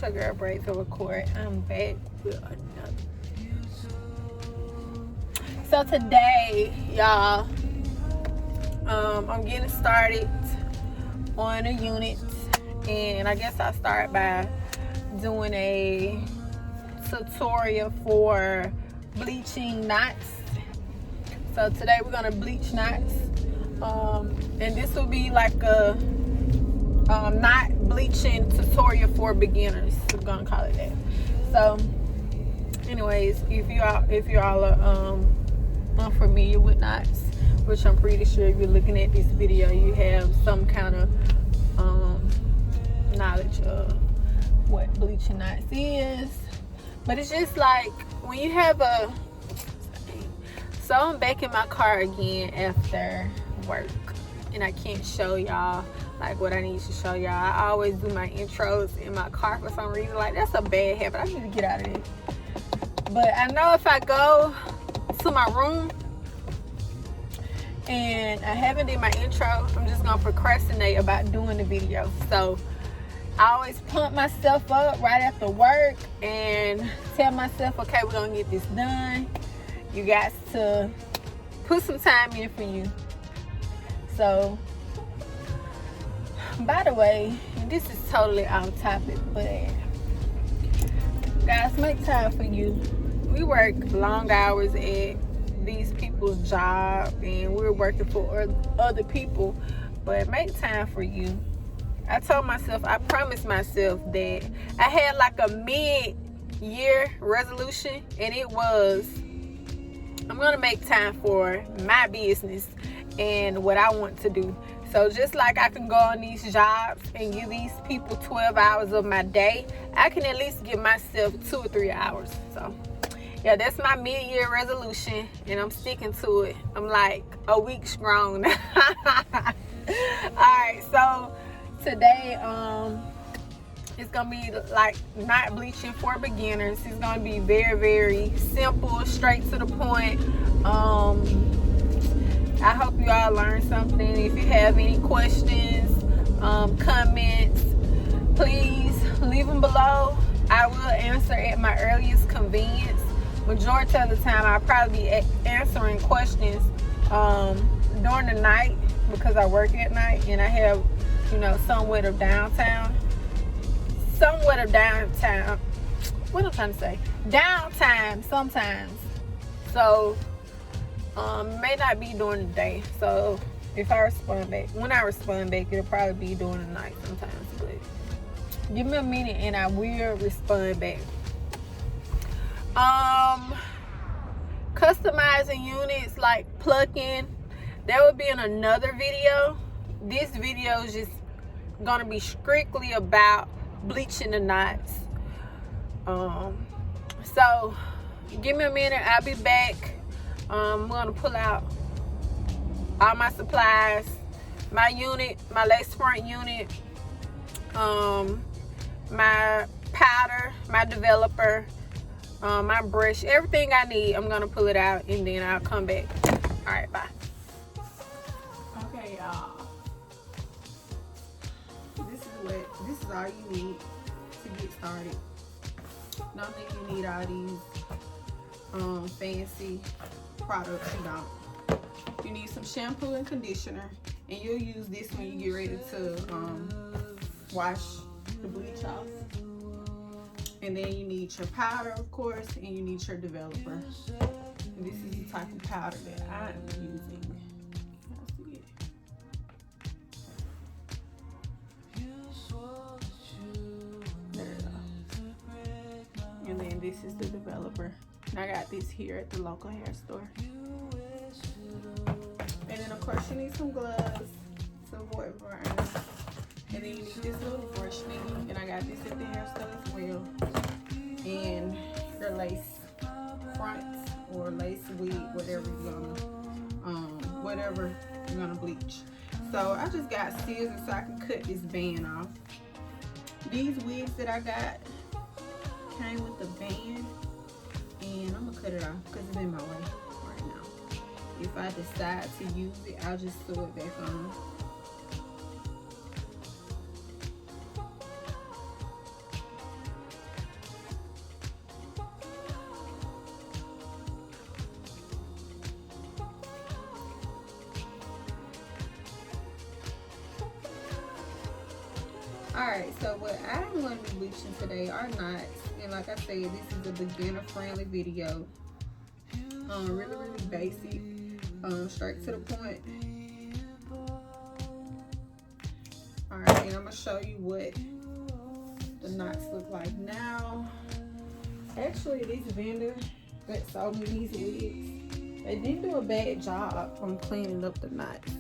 your girl Braidzilla Cort. I'm back with another. So today, y'all, I'm getting started on a unit, and I guess I'll start by doing a tutorial for bleaching knots. So today we're gonna bleach knots, and this will be like a knot bleaching tutorial for beginners. We're gonna call it that. So anyways, if you all are unfamiliar with knots, which I'm pretty sure if you're looking at this video you have some kind of knowledge of what bleaching knots is. But it's just like when you have a, so I'm back in my car again after work, and I can't show y'all like what I need to show y'all. I always do my intros in my car for some reason. Like, that's a bad habit. I need to get out of this. But I know if I go to my room and I haven't did my intro, I'm just gonna procrastinate about doing the video. So I always pump myself up right after work and tell myself, okay, we're gonna get this done. You got to put some time in for you. So, by the way, this is totally off topic, but guys, make time for you. We work long hours at these people's job, and we're working for other people, but make time for you. I told myself, I promised myself that I had like a mid-year resolution, and it was, I'm gonna make time for my business and what I want to do. So just like I can go on these jobs and give these people 12 hours of my day, I can at least give myself 2 or 3 hours. So yeah, that's my mid-year resolution, and I'm sticking to it. I'm like a week strong now. Alright, so today it's gonna be like knot bleaching for beginners. It's gonna be very, very simple, straight to the point. I hope you all learned something. If you have any questions, comments, please leave them below. I will answer at my earliest convenience. Majority of the time I'll probably be answering questions during the night, because I work at night and I have, you know, somewhat of downtime. What I'm trying to say? Downtime sometimes. So may not be during the day. So if I respond back, when I respond back, it'll probably be during the night sometimes. But give me a minute and I will respond back. Customizing units like plug-in, that would be in another video. This video is just gonna be strictly about bleaching the knots. So give me a minute, I'll be back. I'm gonna pull out all my supplies, my unit, my lace front unit, my powder, my developer, my brush, everything I need. I'm gonna pull it out and then I'll come back. All right, bye. Okay, y'all. This is all you need to get started. Don't think you need all these fancy products. You don't. You need some shampoo and conditioner, and you'll use this when you get ready to wash the bleach off. And then you need your powder, of course, and you need your developer. And this is the type of powder that I'm using. And then this is the developer. And I got this here at the local hair store. And then of course you need some gloves to avoid burn. And then you need this little brush thing. And I got this at the hair store as well. And your lace fronts or lace wig, whatever you're gonna bleach. So I just got scissors so I can cut this band off. These wigs that I got came with the band, and I'm gonna cut it off because it's in my way right now. If I decide to use it, I'll just sew it back on. Alright, so what I'm going to be bleaching today are knots. And like I said, this is a beginner friendly video. Really basic. Straight to the point. Alright, and I'm going to show you what the knots look like now. Actually, this vendor that sold me these wigs, they didn't do a bad job on cleaning up the knots.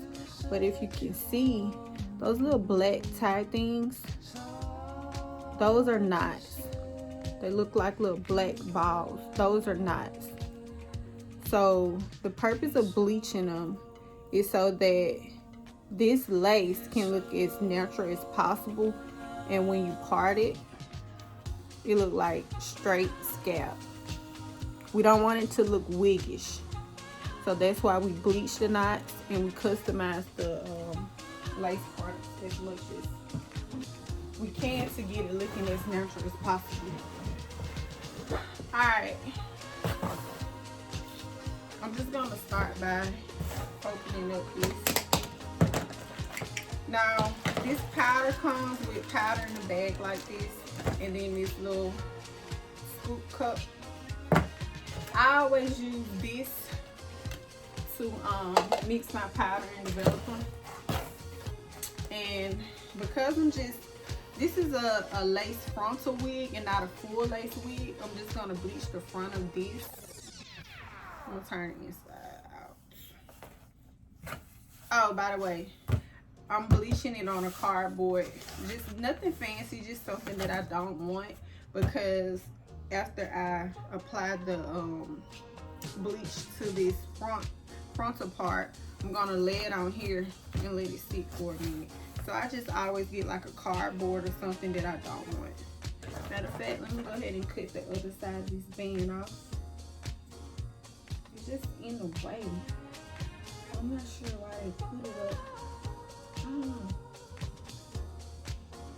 But if you can see, those little black tie things, those are knots. They look like little black balls. Those are knots. So the purpose of bleaching them is so that this lace can look as natural as possible, and when you part it, it look like straight scalp. We don't want it to look wiggish, so that's why we bleach the knots and we customize the lace parts as much as we can to get it looking as natural as possible. Alright, I'm just gonna start by opening up this. Now this powder comes with powder in a bag like this, and then this little scoop cup. I always use this to mix my powder and develop them. And because this is a lace frontal wig and not a full lace wig, I'm just gonna bleach the front of this. I'm gonna turn it inside out. Oh, by the way, I'm bleaching it on a cardboard. Just nothing fancy, just something that I don't want, because after I apply the bleach to this frontal part, I'm gonna lay it on here and let it sit for a minute. So I just always get like a cardboard or something that I don't want. Matter of fact, let me go ahead and cut the other side of this band off. It's just in the way. I'm not sure why they put it up. I don't know.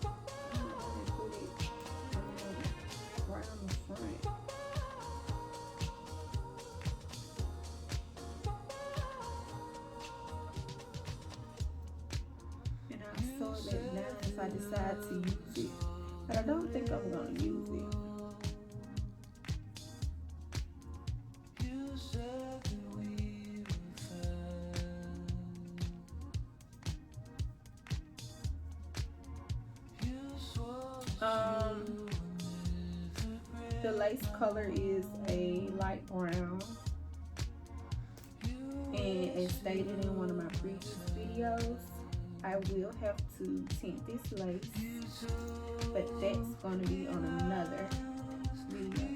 I don't know why they put it right on the front. And I'll sew that down if I decide to use it. But I don't think I'm going to use it. The lace color is a light brown, and as stated in one of my previous videos, I will have to tint this lace, but that's going to be on another video.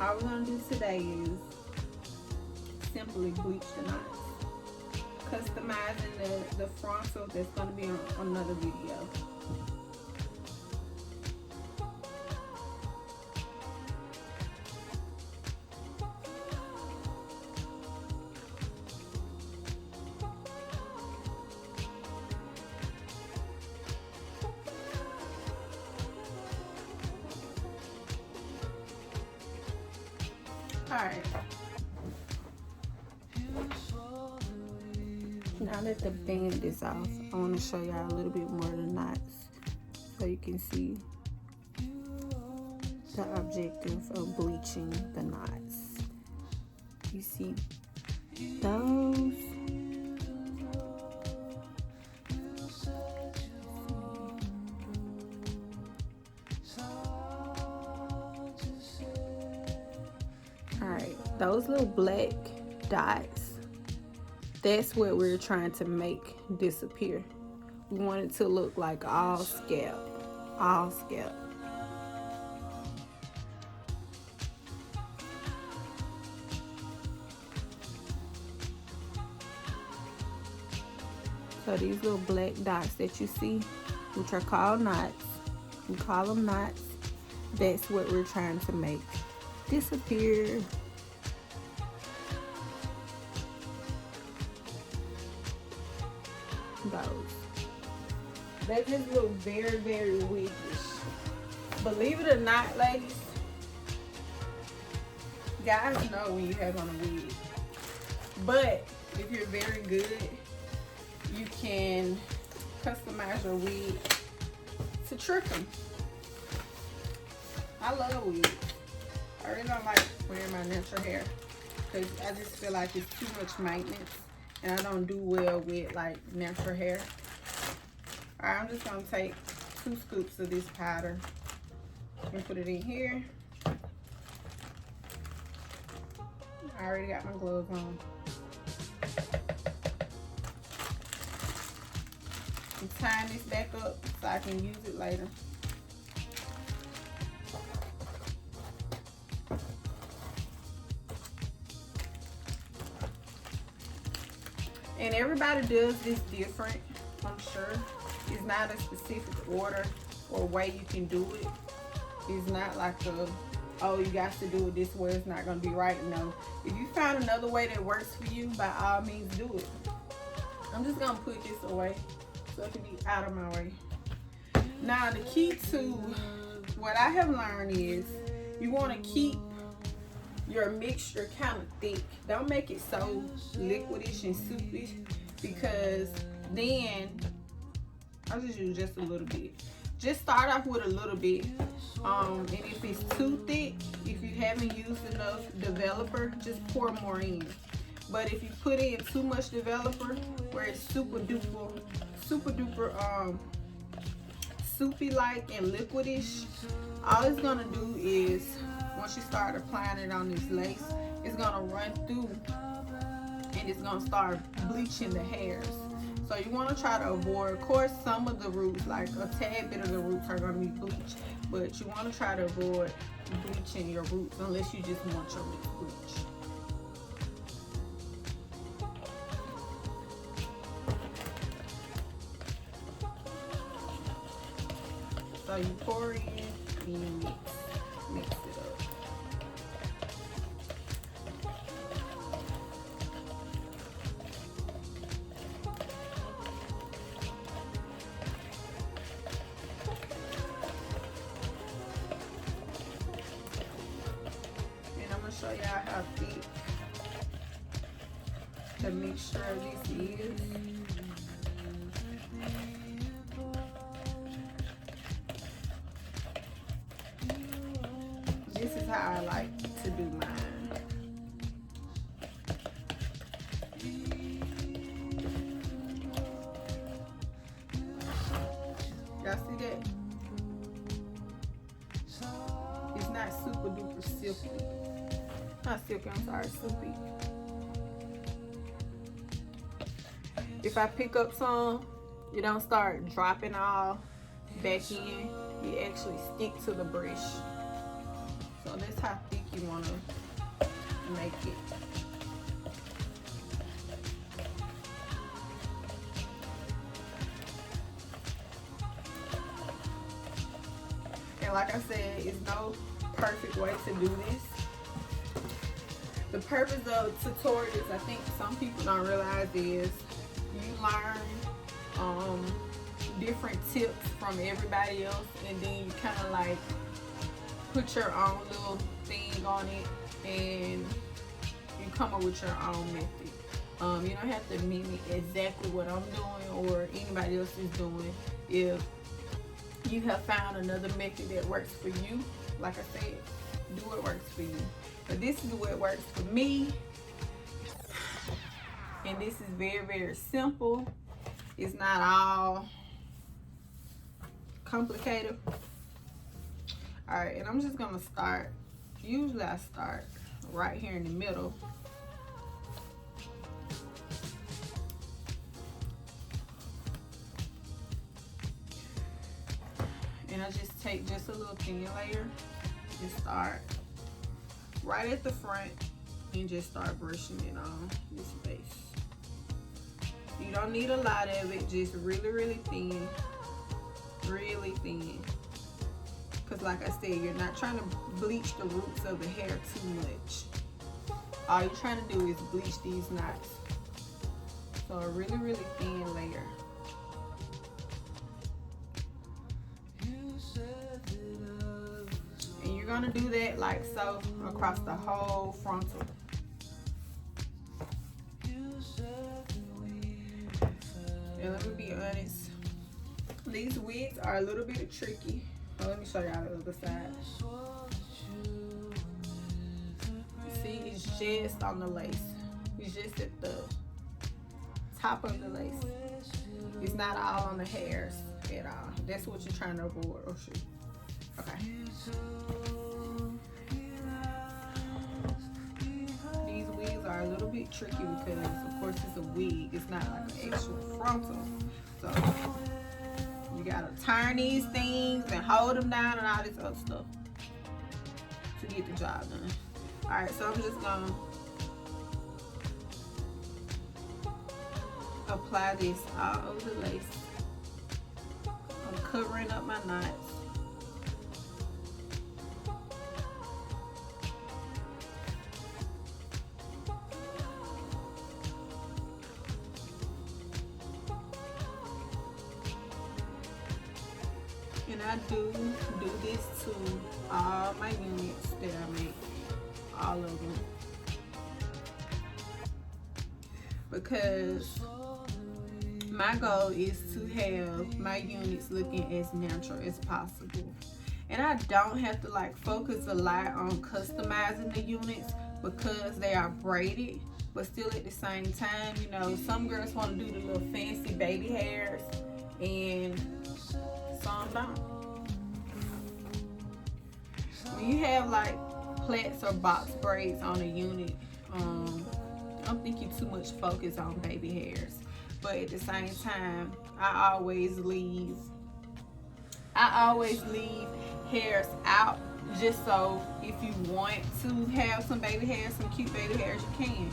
All we're going to do today is simply bleach the knots. Customizing the frontal, that's going to be on another video. Alright, now that the band is off, I want to show y'all a little bit more of the knots so you can see the objective of bleaching the knots. You see those? Alright, those little black dots, that's what we're trying to make disappear. We want it to look like all scalp, all scalp. So these little black dots that you see, which are called knots, we call them knots, that's what we're trying to make disappear. Those. They just look very, very wiggish. Believe it or not, ladies, guys know when you have on a wig. But if you're very good, you can customize your wig to trick them. I love wigs. I really don't like wearing my natural hair because I just feel like it's too much maintenance and I don't do well with like natural hair. Alright, I'm just gonna take 2 scoops of this powder and put it in here. I already got my gloves on. I'm tying this back up so I can use it later. And everybody does this different, I'm sure. It's not a specific order or way you can do it. It's not like a, oh, you got to do it this way, it's not going to be right. No. If you find another way that works for you, by all means do it. I'm just going to put this away so it can be out of my way. Now, the key to what I have learned is you want to keep your mixture kind of thick. Don't make it so liquidish and soupy, because then I'll just use just a little bit. Just start off with a little bit. And if it's too thick, if you haven't used enough developer, just pour more in. But if you put in too much developer, where it's super duper soupy like and liquidish, all it's gonna do is, once you start applying it on this lace, it's gonna run through and it's gonna start bleaching the hairs. So you want to try to avoid, of course, some of the roots, like a tad bit of the roots are going to be bleached, but you want to try to avoid bleaching your roots unless you just want your roots bleached. So you pour in and you mix it up. Show y'all how thick the mixture of this is. This is how I like to do mine. Y'all see that? It's not super duper silky. Not silky, I'm sorry, soupy. If I pick up some, you don't start dropping all back in. You actually stick to the brush. So that's how thick you want to make it. And like I said, it's no perfect way to do this. The purpose of tutorials, I think some people don't realize, is you learn different tips from everybody else, and then you kind of like put your own little thing on it, and you come up with your own method. You don't have to mimic exactly what I'm doing or anybody else is doing. If you have found another method that works for you, like I said, do what works for you. But this is what works for me, and this is very, very simple. It's not all complicated. All right, and I'm just gonna start. Usually I start right here in the middle. And I just take just a little thin layer and start right at the front and just start brushing it on this base. You don't need a lot of it, just really, really thin. Really thin. Because like I said, you're not trying to bleach the roots of the hair too much. All you're trying to do is bleach these knots. So a really, really thin layer. gonna do that like so across the whole frontal. And let me be honest, these wigs are a little bit tricky. Oh, let me show y'all the other side. See, it's just on the lace. It's just at the top of the lace. It's not all on the hairs at all. That's what you're trying to avoid. Oh shoot. Okay. These wigs are a little bit tricky because of course it's a wig. It's not like an actual frontal. So you gotta turn these things and hold them down and all this other stuff to get the job done. Alright, so I'm just gonna apply this all over the lace. I'm covering up my knots. And I do this to all my units that I make, all of them, because my goal is to have my units looking as natural as possible. And I don't have to like focus a lot on customizing the units because they are braided, but still at the same time, you know, some girls want to do the little fancy baby hairs and some don't. When you have like plaits or box braids on a unit, I don't think you too much focus on baby hairs, but at the same time, I always leave hairs out, just so if you want to have some baby hairs, some cute baby hairs, you can.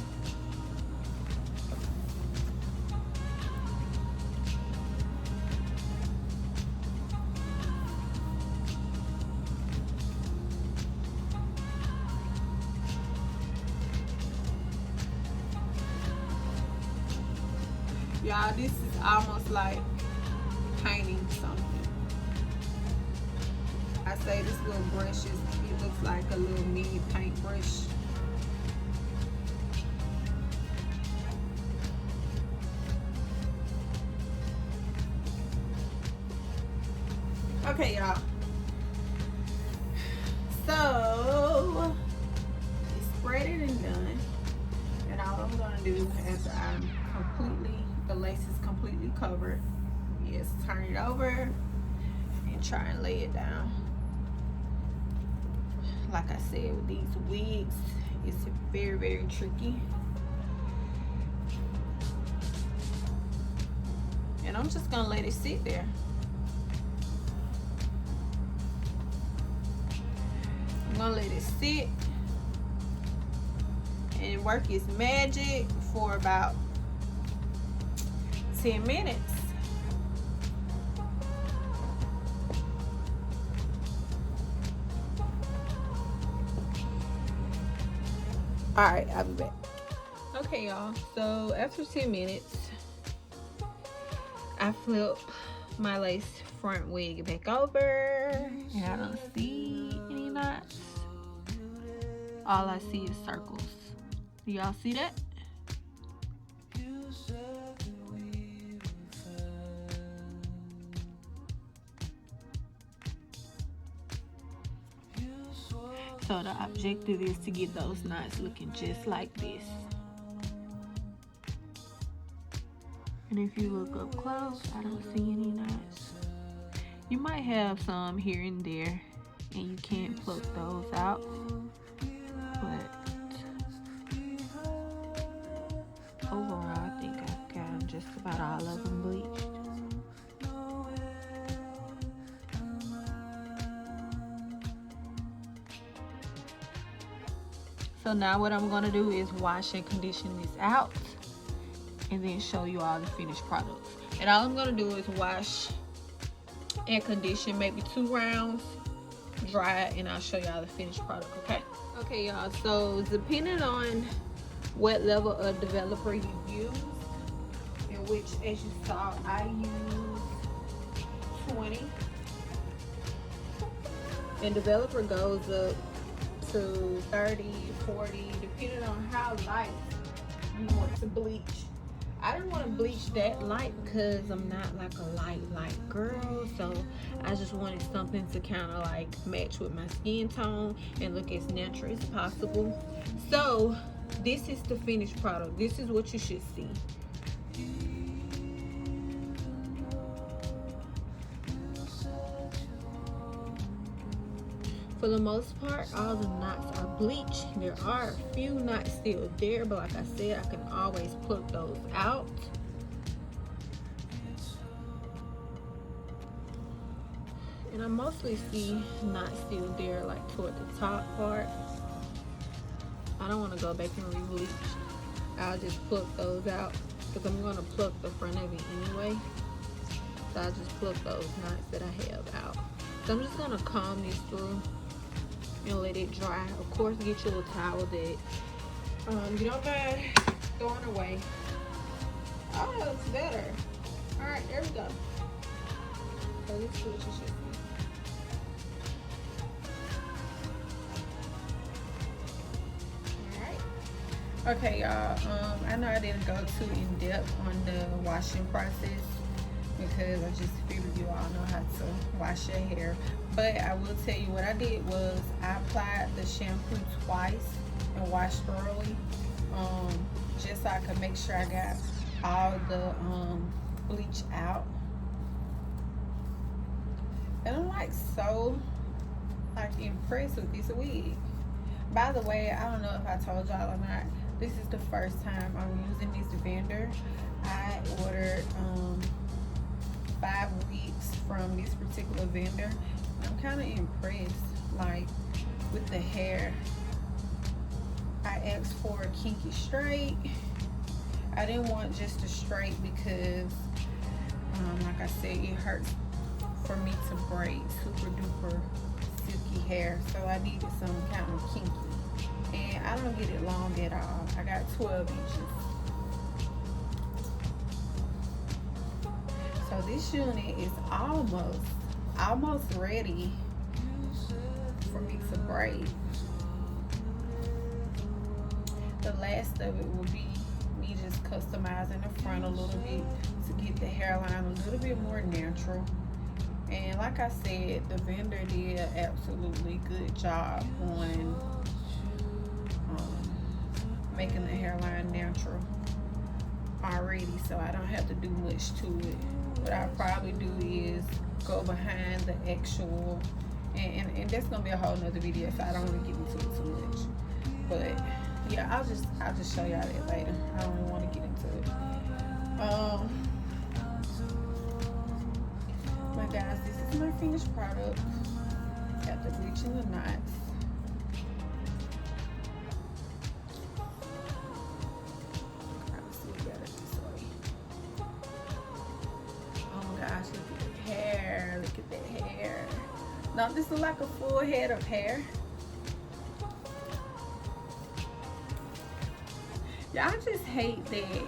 Y'all, this is almost like painting something. I say this little brush it looks like a little mini paintbrush. Okay, y'all. So it's spreaded and done. And all I'm gonna do after the lace is completely covered is turn it over and try and lay it down. Like I said, with these wigs, it's very, very tricky. And I'm just gonna let it sit there. I'm gonna let it sit and work its magic for about 10 minutes. All right, I'll be back. Okay, y'all, so after 10 minutes, I flip my lace front wig back over and I don't see any knots. All I see is circles. Do y'all see that? So the objective is to get those knots looking just like this. And if you look up close, I don't see any knots. You might have some here and there, and you can't pluck those out. But overall, I think I've got just about all of them bleached. So now what I'm gonna do is wash and condition this out and then show you all the finished products. And all I'm gonna do is wash and condition maybe 2 rounds, dry it, and I'll show y'all the finished product, okay? Okay, y'all, so depending on what level of developer you use, in which, as you saw, I use 20. And developer goes up to 30, 40, depending on how light you want to bleach. I didn't want to bleach that light because I'm not like a light girl, so I just wanted something to kind of like match with my skin tone and look as natural as possible. So this is the finished product. This is what you should see. For the most part, all the knots are bleached. There are a few knots still there, but like I said, I can always pluck those out. And I mostly see knots still there, like toward the top part. I don't want to go back and re-bleach. I'll just pluck those out because I'm going to pluck the front of it anyway. So I just pluck those knots that I have out. So I'm just going to comb this through and let it dry. Of course, get you a towel that you don't mind throwing away. Oh, that looks better. All right, there we go. So this is what you should see. All right. Okay, y'all. I know I didn't go too in depth on the washing process because I just figured you all know how to wash your hair. But I will tell you what I did was I applied the shampoo twice and washed thoroughly, just so I could make sure I got all the bleach out. And I'm like so impressed with this wig. By the way, I don't know if I told y'all or not, this is the first time I'm using this vendor. I ordered 5 wigs from this particular vendor. I'm kind of impressed, like with the hair. I asked for a kinky straight. I didn't want just a straight because, like I said, it hurts for me to braid super duper silky hair. So I needed some kind of kinky. And I don't get it long at all. I got 12 inches. So this unit is almost ready for me to braid. The last of it will be me just customizing the front a little bit to get the hairline a little bit more natural. And like I said, the vendor did an absolutely good job on making the hairline natural already, so I don't have to do much to it. What I'll probably do is go behind the actual, and that's gonna be a whole nother video, so I don't want to get into it too much. But yeah, I'll just show y'all that later. I don't even want to get into it. But guys, this is my finished product. Got the bleaching the knots. Now this is like a full head of hair. Y'all just hate that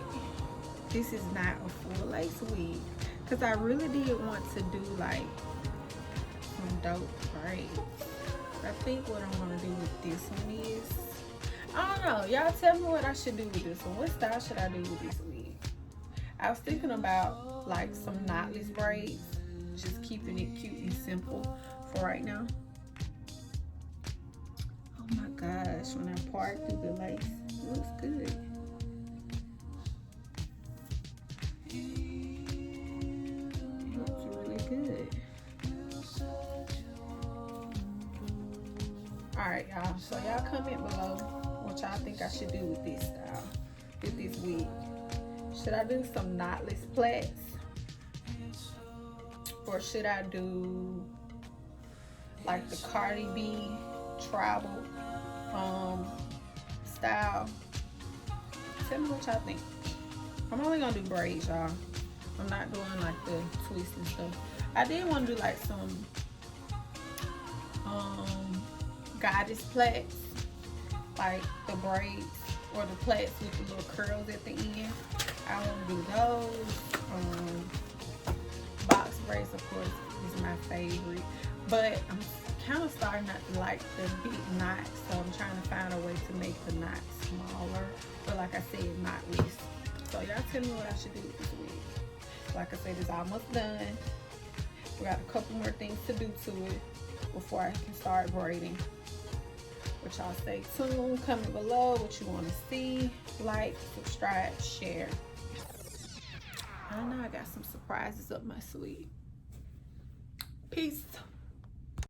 this is not a full lace wig, because I really did want to do like some dope braids. I think what I'm gonna do with this one is, I don't know, y'all tell me what I should do with this one. What style should I do with this wig? I was thinking about like some knotless braids, just keeping it cute and simple for right now. Oh my gosh, when I part through the lace, it looks good. It looks really good. Alright y'all, so y'all comment below what y'all think I should do with this style, with this wig. Should I do some knotless plaits? Or should I do like the Cardi B tribal style? Tell me what y'all think. I'm only gonna do braids, y'all. I'm not doing like the twists and stuff. I did want to do like some goddess plaits, like the braids or the plaits with the little curls at the end. I want to do those. Box braids, of course, is my favorite, but I'm kind of starting not to like the big knots, so I'm trying to find a way to make the knots smaller, but like I said, not least. So y'all tell me what I should do with this wig. Like I said, it's almost done. We got a couple more things to do to it before I can start braiding. But y'all stay tuned. Comment below what you want to see. Like, subscribe, share. I know I got some surprises up my sleeve. Peace.